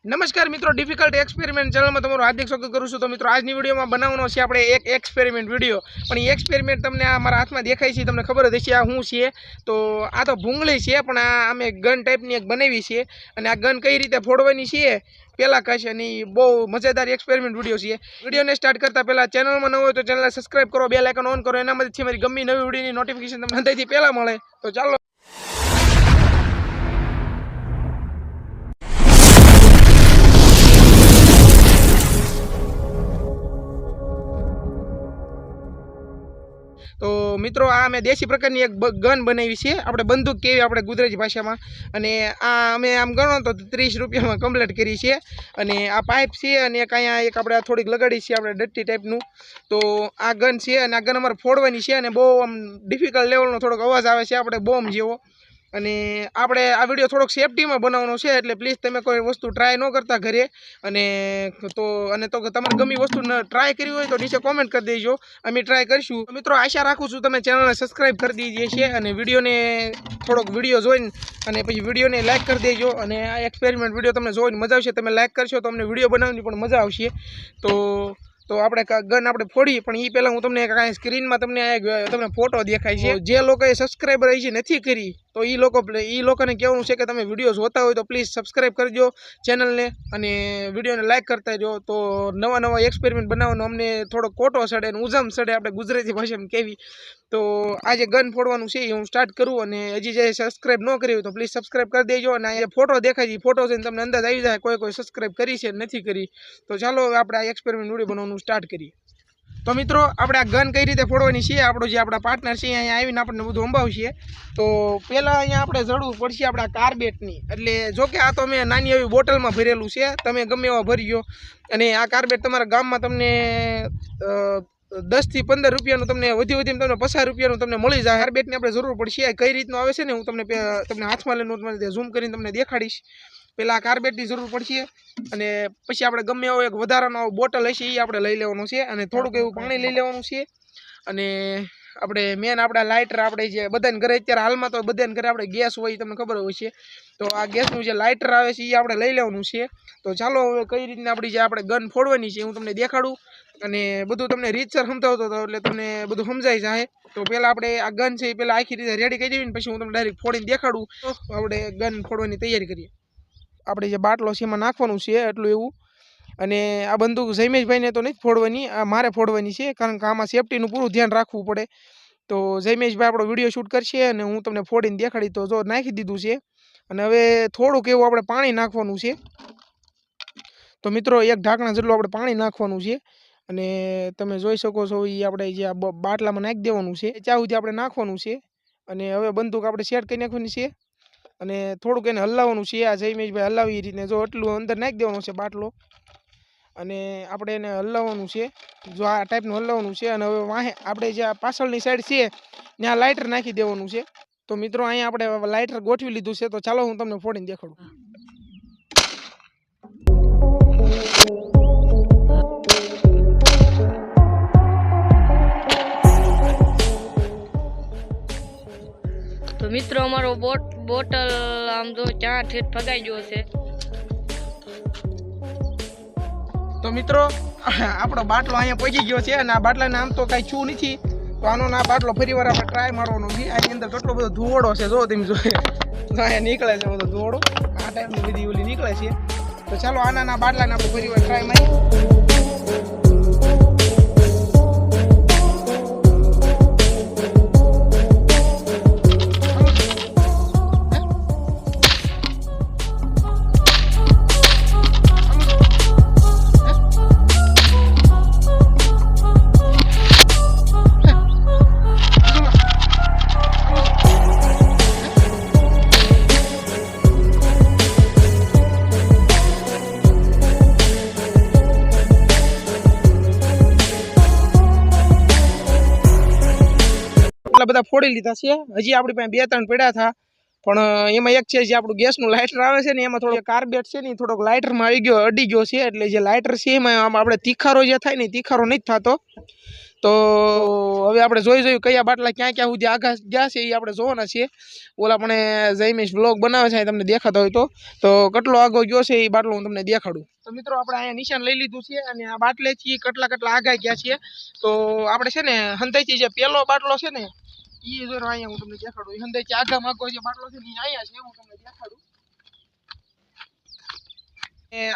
नमस्कार मित्रों, difficult experiment channel में तमाરું हार्दिक स्वागत करूँ છું। तो मित्रों, આજની વિડીયોમાં બનાવવાનો છે આપણે એક એક્સપેરિમેન્ટ વિડીયો, પણ એ એક્સપેરિમેન્ટ તમને આ મારા હાથમાં દેખાય છે, તમને ખબર જ હશે આ શું છે। તો આ તો ભૂંગળી છે, પણ આ અમે ગન ટાઈપની એક બનાવી છે, અને આ ગન કઈ રીતે ફોડવાની છે પહેલાં કહેશે, અને બહુ મજેદાર એક્સપેરિમેન્ટ વિડીયો છે। વિડીયોને સ્ટાર્ટ કરતાં પહેલાં ચેનલમાં ન હોય તો ચેનલને સબસ્ક્રાઈબ કરો, બેલ આઇકન ઓન કરો, એનામાંથી મારી ગમે નવી વિડીયોની નોટિફિકેશન તમને અંદરથી પહેલાં મળે। તો ચાલો तो मित्रों, आ मैं देशी प्रकारनी एक गन बनावी है, આપણે બંદૂક કહેવી આપણે ગુજરાતી ભાષામાં, અને આ અમે આમ ગણો તો 30 રૂપિયામાં કમ્પ્લીટ કરી છે। અને આ પાઇપ છે, અને એક અહીંયા એક આપણે થોડીક લગાડી છે આપણે ડટ્ટી ટાઈપનું। તો આ ગન છે, અને આ ગન અમારે ફોડવાની છે, અને બહુ આમ ડિફિકલ્ટ લેવલનો થોડોક અવાજ આવે છે આપણે બોમ્બ જેવો। અને આપણે આ વિડીયો થોડોક સેફટીમાં બનાવવાનો છે, એટલે પ્લીઝ તમે કોઈ વસ્તુ ટ્રાય ન કરતા ઘરે, અને તો તમારે ગમી વસ્તુ ટ્રાય કરી હોય તો નીચે કોમેન્ટ કરી દેજો, અમે ટ્રાય કરીશું। મિત્રો, આશા રાખું છું તમે ચેનલને સબસ્ક્રાઈબ કરી દીધી છે, અને વિડીયોને થોડોક વિડીયો જોઈને અને પછી વિડીયોને લાઇક કરી દેજો। અને આ એક્સપેરિમેન્ટ વિડીયો તમને જોઈને મજા આવશે, તમે લાઇક કરશો તો અમને વિડીયો બનાવવાની પણ મજા આવશે। તો આપણે ગન આપણે ફોડી, પણ એ પહેલાં હું તમને કાંઈ સ્ક્રીનમાં તમને ફોટો દેખાય છે। જે લોકોએ સબસ્ક્રાઈબર હજી નથી કરી તો એ લોકોને કહેવાનું છે કે તમે વિડીયો જોતા હોય તો પ્લીઝ સબસ્ક્રાઈબ કરજો ચેનલને, અને વિડીયોને લાઇક કરતા જો, તો નવા એક્સપેરિમેન્ટ બનાવવાનો અમને થોડો કોટો સડે અને ઉજમ સડે આપણે ગુજરાતી ભાષામાં કહેવી। તો આજે ગન ફોડવાનું છે એ હું સ્ટાર્ટ કરું, અને હજી જે સબસ્ક્રાઈબ ન કરી હોય તો પ્લીઝ સબસ્ક્રાઈબ કરી દેજો। અને આ ફોટો દેખાય છે, ફોટો જોઈને તમને અંદાજ આવી જાય કોઈ સબસ્ક્રાઈબ કરી છે નથી કરી। તો ચાલો હવે આપણે આ એક્સપેરિમેન્ટ વિડીયો બનાવવાનું સ્ટાર્ટ કરીએ। તો મિત્રો, આપણે આ ગન કઈ રીતે ફોડવાની છે, આપણો જે આપણા પાર્ટનર છે અહીંયા આવીને આપણને બધું અંબાવશે। તો પહેલાં અહીંયા આપણે જરૂર પડશે આપણા કાર્બેટની, એટલે જો કે આ તો મેં નાની એવી બોટલમાં ભરેલું છે, તમે ગમે એવા ભરજો। અને આ કાર્બેટ તમારા ગામમાં તમને 10 થી 15 રૂપિયાનું તમને વધી તમને 50 રૂપિયાનું તમને મળી જાય। કાર્બેટની આપણે જરૂર પડશે। કઈ રીતનું આવે છે ને હું તમને હાથમાં લઈને ઝૂમ કરીને તમને દેખાડીશ। પહેલાં કાર્બેટની જરૂર પડશે, અને પછી આપણે ગમે એવો એક વધારાનો બોટલ હશે એ આપણે લઈ લેવાનું છે, અને થોડુંક એવું પાણી લઈ લેવાનું છે। અને આપણે મેન આપણા લાઇટર, આપણે જે બધાને ઘરે અત્યારે હાલમાં તો બધાને ઘરે આપણે ગેસ હોય તમને ખબર હોય છે, તો આ ગેસનું જે લાઇટર આવે છે એ આપણે લઈ લેવાનું છે। તો ચાલો હવે કઈ રીતના આપણી જે આપણે ગન ફોડવાની છે હું તમને દેખાડું, અને બધું તમને રીતસર સમજાવતો હતો એટલે તમને બધું સમજાઈ જાય। તો પહેલાં આપણે આ ગન છે એ પહેલાં આખી રીતે રેડી કરી દેવી, ને પછી હું તમને ડાયરેક્ટ ફોડીને દેખાડું। તો આપણે ગન ફોડવાની તૈયારી કરીએ। આપણે જે બાટલો છે એમાં નાખવાનું છે એટલું એવું, અને આ બંદૂક જયમેશભાઈને તો નથી ફોડવાની, આ મારે ફોડવાની છે, કારણ કે આમાં સેફટીનું પૂરું ધ્યાન રાખવું પડે। તો જયમેશભાઈ આપણો વિડીયો શૂટ કરશે, અને હું તમને ફોડીને દેખાડી। તો જો નાખી દીધું છે, અને હવે થોડુંક એવું આપણે પાણી નાખવાનું છે। તો મિત્રો, એક ઢાંકણા જેટલું આપણે પાણી નાખવાનું છે, અને તમે જોઈ શકો છો એ આપણે જે આ બાટલામાં નાખી દેવાનું છે, ત્યાં સુધી આપણે નાખવાનું છે। અને હવે બંદૂક આપણે સેટ કરી નાખવાની છે, અને થોડુંક એને હલાવવાનું છે। આ જયમેશભાઈ હલાવી એ રીતને જો એટલું અંદર નાખી દેવાનો છે બાટલો, અને આપણે એને હલાવવાનું છે, જો આ ટાઈપનું હલાવવાનું છે। અને હવે વાહે આપણે જે આ પાછળની સાઈડ છે ત્યાં લાઇટર નાખી દેવાનું છે। તો મિત્રો, અહીંયા આપણે લાઇટર ગોઠવી લીધું છે, તો ચાલો હું તમને ફોડીને દેખાડું। તો મિત્રો, અમારો બોટલ આમ જો ચાર ઠેઠ ફગાઈ ગયો છે। તો મિત્રો, આપણો બાટલો અહીંયા પહોંચી ગયો છે, અને આ બાટલાને આમ તો કાંઈ છું નથી, તો આનો આ બાટલો ફરી વાર આપણે ટ્રાય મારવાનો છે। આની અંદર કેટલો બધો ધુવાડો છે, જો તમે જોઈએ અહીંયા નીકળે છે બધો ધુવાડો, આ ટાઈપની બધી ઓલી નીકળે છે। તો ચાલો આના બાટલાને આપણે ફરી વાર ટ્રાય મારી। બધા ફોડી લીધા છે, હજી આપણી પાસે 2-3 પડ્યા હતા, પણ એમાં એક છે જે આપણું ગેસનું લાઇટર આવે છે ને એમાં થોડો કાર્બેટ છે ને થોડોક લાઇટરમાં આવી ગયો, અડી ગયો છે, એટલે જે લાઇટર છે એમાં આપણે તીખારો જે થાય ને તીખારો નથી થતો. તો હવે આપણે જોયું કયા બાટલા ક્યાં ક્યાં સુધી આગળ ગયા છે એ આપણે જોવાના છીએ. ઓલા પણ જયમેશ વ્લોગ બનાવે છે તમને દેખાતો હોય તો કેટલો આગળ ગયો છે એ બાટલો હું તમને દેખાડું. તો મિત્રો આપણે અહીંયા નિશાન લઈ લીધું છે અને આ બાટલેથી કેટલા આગળ ગયા છીએ. તો આપણે છે ને હંધાઈથી જે પહેલો બાટલો છે ને એ જો અહીંયા હું તમને દેખાડું. હંધાઈથી આગળ માગો જે બાટલો છે ને એ અહીંયા છે, હું તમને દેખાડું.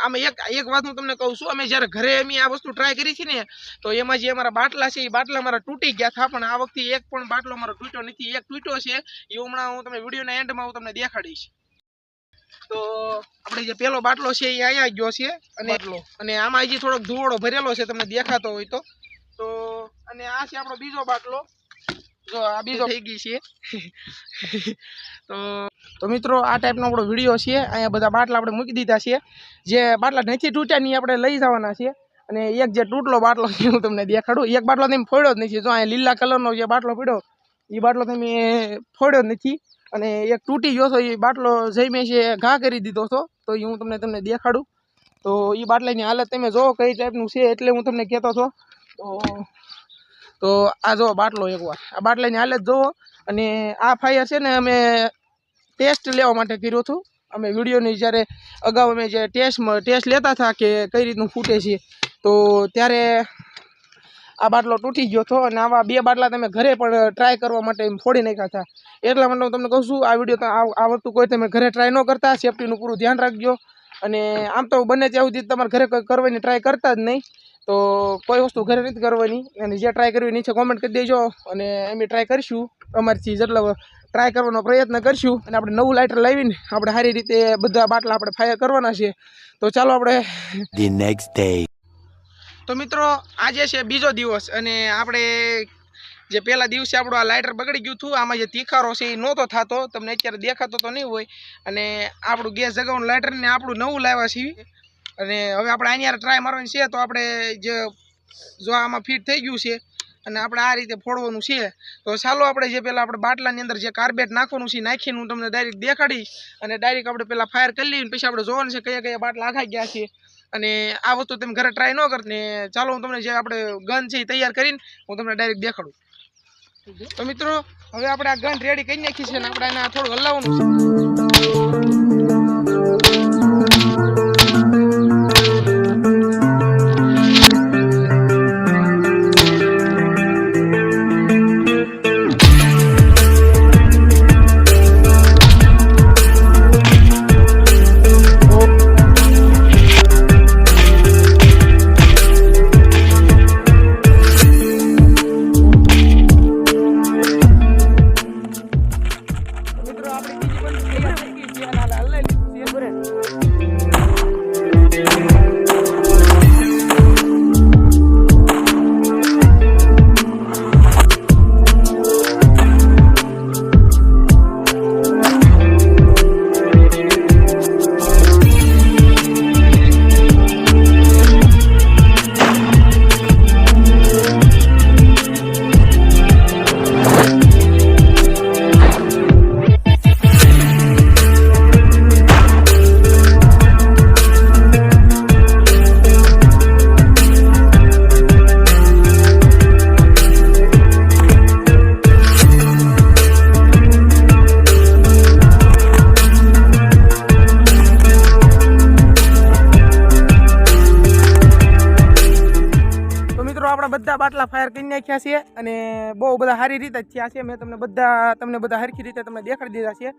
આમાં એક વાત હું તમને કહું છું, અમે જ્યારે ઘરે અમે આ વસ્તુ ટ્રાય કરી છે ને તો એમાં જે અમારા બાટલા છે એ બાટલા મારા તૂટી ગયા હતા, પણ આ વખતે એક પણ બાટલો મારો તૂટ્યો નથી. એક તૂટ્યો છે એ હમણાં હું તમને વિડીયોના એન્ડમાં હું તમને દેખાડીશ. તો આપણે જે પેલો બાટલો છે એ અહીંયા ગયો છે અને આમાં હજી થોડોક ધુવાડો ભરેલો છે તમને દેખાતો હોય તો. અને આ છે આપણો બીજો બાટલો, જો આ બીજો થઈ ગઈ છે. તો મિત્રો આ ટાઈપનો આપણો વિડીયો છે. અહીંયા બધા બાટલા આપણે મૂકી દીધા છે. જે બાટલા નથી તૂટ્યા ની આપણે લઈ જવાના છે. અને એક જે તૂટલો બાટલો છે હું તમને દેખાડું. એક બાટલો તમે ફોડ્યો જ નથી, જો અહીંયા લીલા કલરનો જે બાટલો પડ્યો એ બાટલો તમે ફોડ્યો જ નથી. અને એક તૂટી ગયો હતો એ બાટલો જયમેશે ઘા કરી દીધો હતો, તો એ હું તમને દેખાડું. તો એ બાટલાની હાલત તમે જોવો કઈ ટાઈપનું છે, એટલે હું તમને કહેતો હતો. તો આ જો બાટલો એકવાર આ બાટલાની હાલત જોવો. અને આ ફાયર છે ને અમે ટેસ્ટ લેવા માટે કર્યું હતું. અમે વિડીયોની જ્યારે અગાઉ અમે જે ટેસ્ટ લેતા હતા કે કઈ રીતનું ફૂટે છે, તો ત્યારે આ બાટલો તૂટી ગયો હતો. અને આવા 2 બાટલા તમે ઘરે પણ ટ્રાય કરવા માટે ફોડી નાખ્યા હતા. એટલા માટે હું તમને કહું છું આ વિડીયો આ વસ્તુ કોઈ તમે ઘરે ટ્રાય ન કરતા, સેફટીનું પૂરું ધ્યાન રાખજો. અને આમ તો બને ત્યાં સુધી તમારે ઘરે કરવાની ટ્રાય કરતા જ નહીં. તો કોઈ વસ્તુ ઘરે નથી કરવાની, અને જે ટ્રાય કરવી નીચે કોમેન્ટ કરી દેજો. અને અમે ટ્રાય કરીશું, અમારીથી જેટલા ટ્રાય કરવાનો પ્રયત્ન કરીશું. અને આપણે નવું લાઇટર લાવીને આપણે સારી રીતે બધા બાટલા આપણે ફાયર કરવાના છે. તો ચાલો આપણે The next day. તો મિત્રો આજે છે બીજો દિવસ, અને આપણે જે પહેલા દિવસે આપણું આ લાઇટર બગડી ગયું હતું. આમાં જે તીખારો છે એ નહોતો થતો, તમને અત્યારે દેખાતો તો નહીં હોય. અને આપણું ગેસ જગાવવાનું લાઇટર ને આપણું નવું લાવ્યા છીએ. અને હવે આપણે આની યાર ટ્રાય મારવાની છે. તો આપણે જે જો આમાં ફિટ થઈ ગયું છે અને આપણે આ રીતે ફોડવાનું છે. તો ચાલો આપણે જે પહેલાં આપણે બાટલાની અંદર જે કાર્બેટ નાખવાનું છે નાખીને હું તમને ડાયરેક્ટ દેખાડીશ. અને ડાયરેક્ટ આપણે પહેલાં ફાયર કરી લઈએ, પછી આપણે જોવાનું છે કયા બાટલા આખા ગયા છે. અને આ વસ્તુ તમે ઘરે ટ્રાય ન કરને. ચાલો હું તમને જે આપણે ગન છે એ તૈયાર કરીને હું તમને ડાયરેક્ટ દેખાડું. તો મિત્રો હવે આપણે આ ગન રેડી કરી નાખી છે અને આપણે એને થોડું હલાવવાનું છે. આપણા બધા બાટલા ફાયર કરી નાખ્યા છે અને બહુ બધા સારી રીતે થયા છે. મેં તમને બધા હરખી રીતે તમને દેખાડી દીધા છે.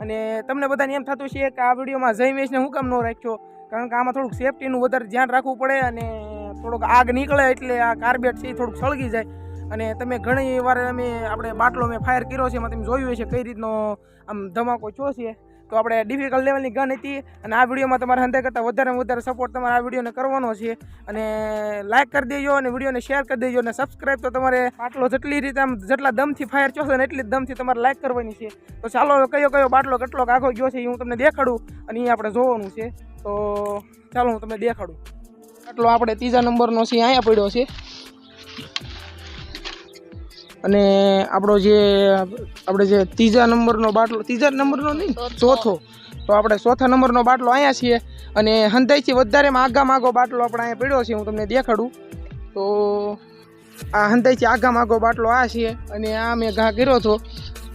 અને તમને બધાને એમ થતું છે કે આ વિડીયોમાં જયમેશને હું કામ ન રાખ્યો, કારણ કે આમાં થોડુંક સેફટીનું વધારે ધ્યાન રાખવું પડે. અને થોડોક આગ નીકળે એટલે આ કાર્બેટ છે એ થોડુંક સળગી જાય. અને તમે ઘણી વાર આપણે બાટલો મેં ફાયર કર્યો છે, એમાં તમે જોયું છે કઈ રીતનો આમ ધમાકો થયો છે. તો આપણે ડિફિકલ્ટ લેવલની ગન હતી. અને આ વિડીયોમાં તમારે હંધે કરતાં વધારે સપોર્ટ તમારે આ વિડીયોને કરવાનો છે. અને લાઇક કરી દેજો અને વિડીયોને શેર કરી દેજો. અને સબસ્ક્રાઈબ તો તમારે બાટલો જેટલા દમથી ફાયર થયો છે ને એટલી દમથી તમારે લાઇક કરવાની છે. તો ચાલો કયો બાટલો કેટલો આખો ગયો છે એ હું તમને દેખાડું અને એ આપણે જોવાનું છે. તો ચાલો હું તમને દેખાડું. બાટલો આપણે 3જા નંબરનો છે, અહીંયા પડ્યો છે. અને આપણો જે આપણે જે ત્રીજા નંબરનો બાટલો, ત્રીજા નંબરનો નહીં, ચોથો, તો આપણે ચોથા નંબરનો બાટલો અહીંયા છીએ. અને હંધાઈથી વધારેમાં આગામાં આગો બાટલો આપણે અહીંયા પડ્યો છે, હું તમને દેખાડું. તો આ હંધાઈથી આગામાં આગો બાટલો આ છે. અને આ મેં ઘા કર્યો હતો.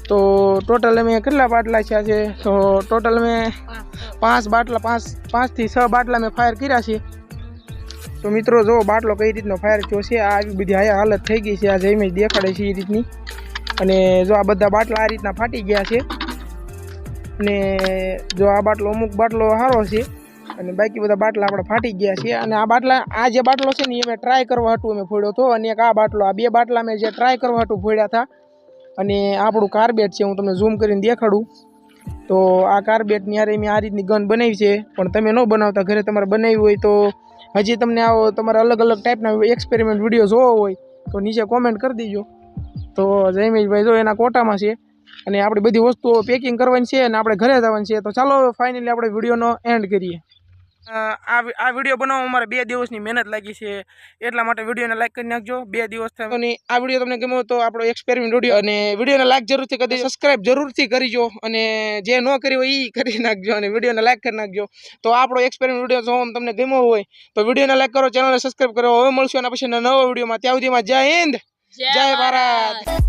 તો ટોટલ અમે કેટલા બાટલા છે? તો ટોટલ મેં 5 બાટલા, 5 થી 6 બાટલા મેં ફાયર કર્યા છે. તો મિત્રો જો બાટલો કઈ રીતનો ફાયર થયો છે, આ આવી બધી હાલત થઈ ગઈ છે, આ જઈમે દેખાડે છે એ રીતની. અને જો આ બધા બાટલા આ રીતના ફાટી ગયા છે. અને જો આ બાટલો, અમુક બાટલો સારો છે અને બાકી બધા બાટલા આપણે ફાટી ગયા છે. અને આ બાટલા, આ જે બાટલો છે ને એ અમે ટ્રાય કરવા હાટું અમે ફોડ્યો હતો. અને એક આ બાટલો, આ 2 બાટલા મેં જે ટ્રાય કરવા હાટું ફોડ્યા હતા. અને આપણું કાર્બેટ છે, હું તમને ઝૂમ કરીને દેખાડું. તો આ કાર્બેટની યારે મેં આ રીતની ગન બનાવી છે. પણ તમે ન બનાવતા, ઘરે તમારે બનાવી હોય તો હજી તમને આવો તમારે અલગ અલગ ટાઈપના એક્સપેરિમેન્ટ વિડીયો જોવો હોય તો નીચે કોમેન્ટ કરી દીજો. તો જયમેશભાઈ જો એના કોટામાં છે. અને આપણી બધી વસ્તુઓ પેકિંગ કરવાની છે અને આપણે ઘરે જવાની છે. તો ચાલો ફાઇનલી આપણે વિડીયોનો એન્ડ કરીએ. આ વિડીયો બનાવવામાં અમારે 2 દિવસની મહેનત લાગી છે, એટલા માટે વિડીયોને લાઈક કરી નાખજો. 2 દિવસ થાય અને આ વિડીયો તમને ગમ્યો તો આપણો એક્સપેરિમેન્ટ વિડીયો, અને વિડીયોને લાઈક જરૂરથી કરી દેજો, સબસ્ક્રાઇબ જરૂરથી કરીજો. અને જે ન કરી હોય એ કરી નાખજો અને વિડીયોને લાઈક કરી નાખજો. તો આપણો એક્સપેરિમેન્ટ વિડીયો જો તમને ગમ્યો હોય તો વિડીયોને લાઈક કરો, ચેનલને સબસ્ક્રાઇબ કરો. હવે મળશું એના પછી નવા વિડીયોમાં. ત્યાં સુધીમાં જય હિન્દ, જય ભારત.